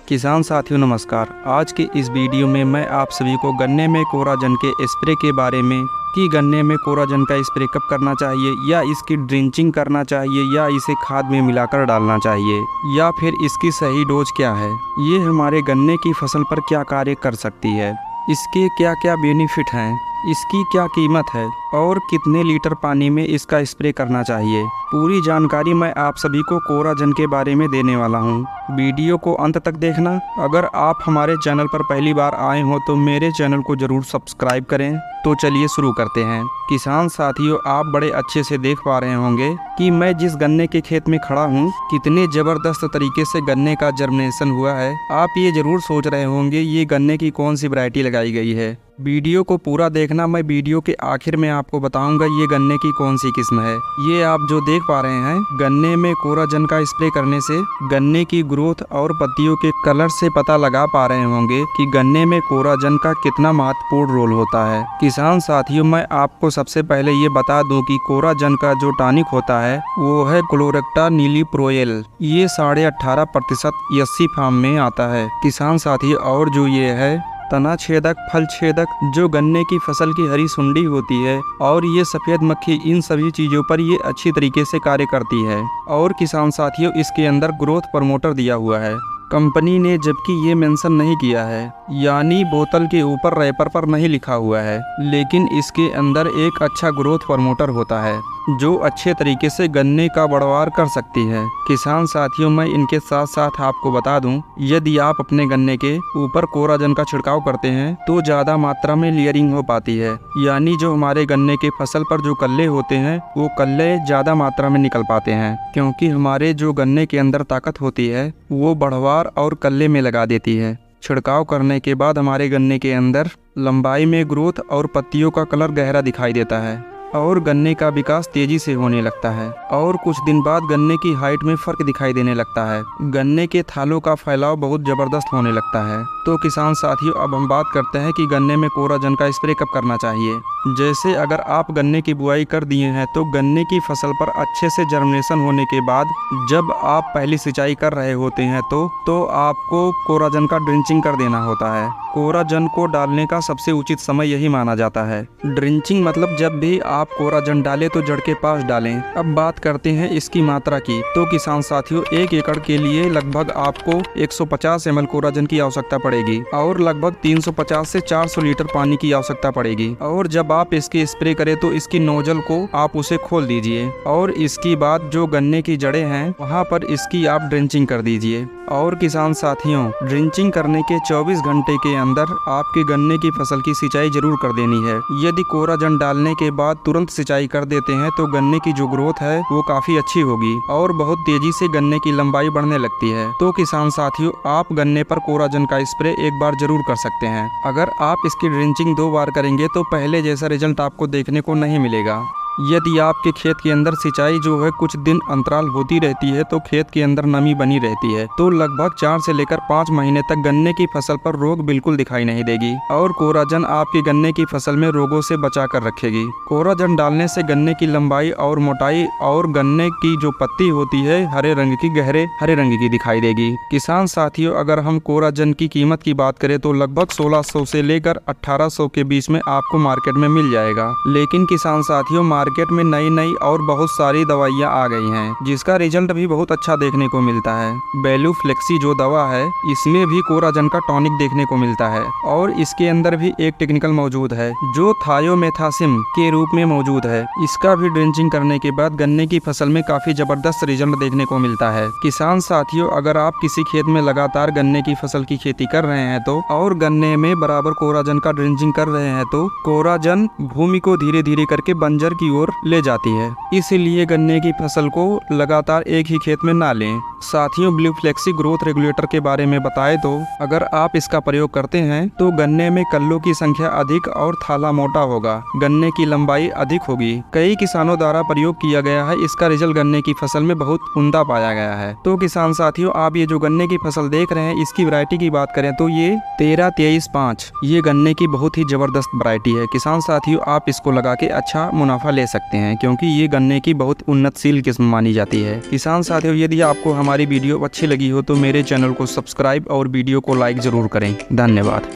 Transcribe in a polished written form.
किसान साथियों नमस्कार। आज के इस वीडियो में मैं आप सभी को गन्ने में कोराजन के स्प्रे के बारे में कि गन्ने में कोराजन का स्प्रे कब करना चाहिए, या इसकी ड्रिंचिंग करना चाहिए, या इसे खाद में मिलाकर डालना चाहिए, या फिर इसकी सही डोज क्या है, ये हमारे गन्ने की फसल पर क्या कार्य कर सकती है, इसके क्या क्या बेनिफिट हैं, इसकी क्या कीमत है और कितने लीटर पानी में इसका स्प्रे करना चाहिए, पूरी जानकारी मैं आप सभी को कोराजन के बारे में देने वाला हूँ। वीडियो को अंत तक देखना। अगर आप हमारे चैनल पर पहली बार आए हो तो मेरे चैनल को ज़रूर सब्सक्राइब करें। तो चलिए शुरू करते हैं। किसान साथियों, आप बड़े अच्छे से देख पा रहे होंगे कि मैं जिस गन्ने के खेत में खड़ा हूँ कितने ज़बरदस्त तरीके से गन्ने का जर्मिनेशन हुआ है। आप ये ज़रूर सोच रहे होंगे ये गन्ने की कौन सी वैरायटी लगाई गई है। वीडियो को पूरा देखना। मैं वीडियो के आखिर में आपको बताऊंगा ये गन्ने की कौन सी किस्म है। ये आप जो देख पा रहे हैं, गन्ने में कोराजन का स्प्रे करने से गन्ने की ग्रोथ और पत्तियों के कलर से पता लगा पा रहे होंगे कि गन्ने में कोराजन का कितना महत्वपूर्ण रोल होता है। किसान साथियों, मैं आपको सबसे पहले ये बता दूं कि कोराजन का जो टॉनिक होता है वो है क्लोरेक्टा नीलीप्रोयल। ये 18.5% एससी फार्म में आता है। किसान साथियों, और जो ये है तना छेदक, फल छेदक, जो गन्ने की फसल की हरी सुंडी होती है, और ये सफ़ेद मक्खी, इन सभी चीज़ों पर ये अच्छी तरीके से कार्य करती है। और किसान साथियों, इसके अंदर ग्रोथ प्रमोटर दिया हुआ है कंपनी ने, जबकि ये मेंशन नहीं किया है, यानी बोतल के ऊपर रैपर पर नहीं लिखा हुआ है, लेकिन इसके अंदर एक अच्छा ग्रोथ प्रमोटर होता है जो अच्छे तरीके से गन्ने का बढ़वार कर सकती है। किसान साथियों, मैं इनके साथ साथ आपको बता दूं, यदि आप अपने गन्ने के ऊपर कोराजन का छिड़काव करते हैं तो ज़्यादा मात्रा में लेयरिंग हो पाती है, यानी जो हमारे गन्ने के फसल पर जो कल्ले होते हैं वो कल्ले ज़्यादा मात्रा में निकल पाते हैं, क्योंकि हमारे जो गन्ने के अंदर ताकत होती है वो बढ़वार और कल्ले में लगा देती है। छिड़काव करने के बाद हमारे गन्ने के अंदर लंबाई में ग्रोथ और पत्तियों का कलर गहरा दिखाई देता है और गन्ने का विकास तेजी से होने लगता है, और कुछ दिन बाद गन्ने की हाइट में फर्क दिखाई देने लगता है। गन्ने के थालों का फैलाव बहुत जबरदस्त होने लगता है। तो किसान साथियों, अब हम बात करते हैं कि गन्ने में कोराजन का स्प्रे कब करना चाहिए। जैसे अगर आप गन्ने की बुआई कर दिए हैं तो गन्ने की फसल पर अच्छे से जर्मिनेशन होने के बाद जब आप पहली सिंचाई कर रहे होते हैं तो आपको कोराजन का ड्रिंचिंग कर देना होता है। कोराजन को डालने का सबसे उचित समय यही माना जाता है। ड्रिंचिंग मतलब जब भी आप कोराजन डालें तो जड़ के पास डालें। अब बात करते हैं इसकी मात्रा की। तो किसान साथियों, 1 एकड़ के लिए लगभग आपको 150 ml कोराजन की आवश्यकता पड़ेगी और लगभग 350 से 400 लीटर पानी की आवश्यकता पड़ेगी। और जब आप इसकी स्प्रे करें तो इसकी नोजल को आप उसे खोल दीजिए और इसकी बाद जो गन्ने की जड़ें हैं वहाँ पर इसकी आप ड्रिंचिंग कर दीजिए। और किसान साथियों, ड्रिंचिंग करने के 24 घंटे के अंदर आपके गन्ने की फसल की सिंचाई जरूर कर देनी है। यदि कोराजन डालने के बाद तुरंत सिंचाई कर देते हैं तो गन्ने की जो ग्रोथ है वो काफी अच्छी होगी और बहुत तेजी से गन्ने की लंबाई बढ़ने लगती है। तो किसान साथियों, आप गन्ने पर कोराजन का स्प्रे एक बार जरूर कर सकते हैं। अगर आप इसकी ड्रिंचिंग 2 बार करेंगे तो पहले जैसा रिजल्ट आपको देखने को नहीं मिलेगा। यदि आपके खेत के अंदर सिंचाई जो है कुछ दिन अंतराल होती रहती है तो खेत के अंदर नमी बनी रहती है, तो लगभग 4 से लेकर 5 महीने तक गन्ने की फसल पर रोग बिल्कुल दिखाई नहीं देगी और कोराजन आपकी गन्ने की फसल में रोगों से बचा कर रखेगी। कोराजन डालने से गन्ने की लंबाई और मोटाई और गन्ने की जो पत्ती होती है हरे रंग की, गहरे हरे रंग की दिखाई देगी। किसान साथियों, अगर हम कोराजन की कीमत की बात करें तो लगभग 1600 से लेकर 1800 के बीच में आपको मार्केट में मिल जाएगा। लेकिन किसान साथियों, मार्केट में नई और बहुत सारी दवाइयाँ आ गई हैं जिसका रिजल्ट भी बहुत अच्छा देखने को मिलता है। बेलूफ्लेक्सी जो दवा है इसमें भी कोराजन का टॉनिक देखने को मिलता है और इसके अंदर भी एक टेक्निकल मौजूद है जो थायोमेथासिम के रूप में मौजूद है। इसका भी ड्रिंचिंग करने के बाद गन्ने की फसल में काफी जबरदस्त रिजल्ट देखने को मिलता है। किसान साथियों, अगर आप किसी खेत में लगातार गन्ने की फसल की खेती कर रहे हैं तो और गन्ने में बराबर कोराजन का ड्रिंचिंग कर रहे हैं तो कोराजन भूमि को धीरे धीरे करके बंजर की ओर ले जाती है। इसलिए गन्ने की फसल को लगातार एक ही खेत में ना लें। साथियों, बेलूफ्लेक्सी ग्रोथ रेगुलेटर के बारे में बताएं तो अगर आप इसका प्रयोग करते हैं तो गन्ने में कल्लों की संख्या अधिक और थाला मोटा होगा, गन्ने की लंबाई अधिक होगी। कई किसानों द्वारा प्रयोग किया गया है। इसका रिजल्ट गन्ने की फसल में बहुत उम्दा पाया गया है। तो किसान साथियों, आप ये जो गन्ने की फसल देख रहे हैं इसकी वैरायटी की बात करें तो ये 13-23-5 ये गन्ने की बहुत ही जबरदस्त वैरायटी है। किसान साथियों, आप इसको लगा के अच्छा मुनाफा ले सकते हैं, क्योंकि ये गन्ने की बहुत उन्नतशील किस्म मानी जाती है। किसान साथियों, यदि आपको हमारी वीडियो अच्छी लगी हो तो मेरे चैनल को सब्सक्राइब और वीडियो को लाइक ज़रूर करें। धन्यवाद।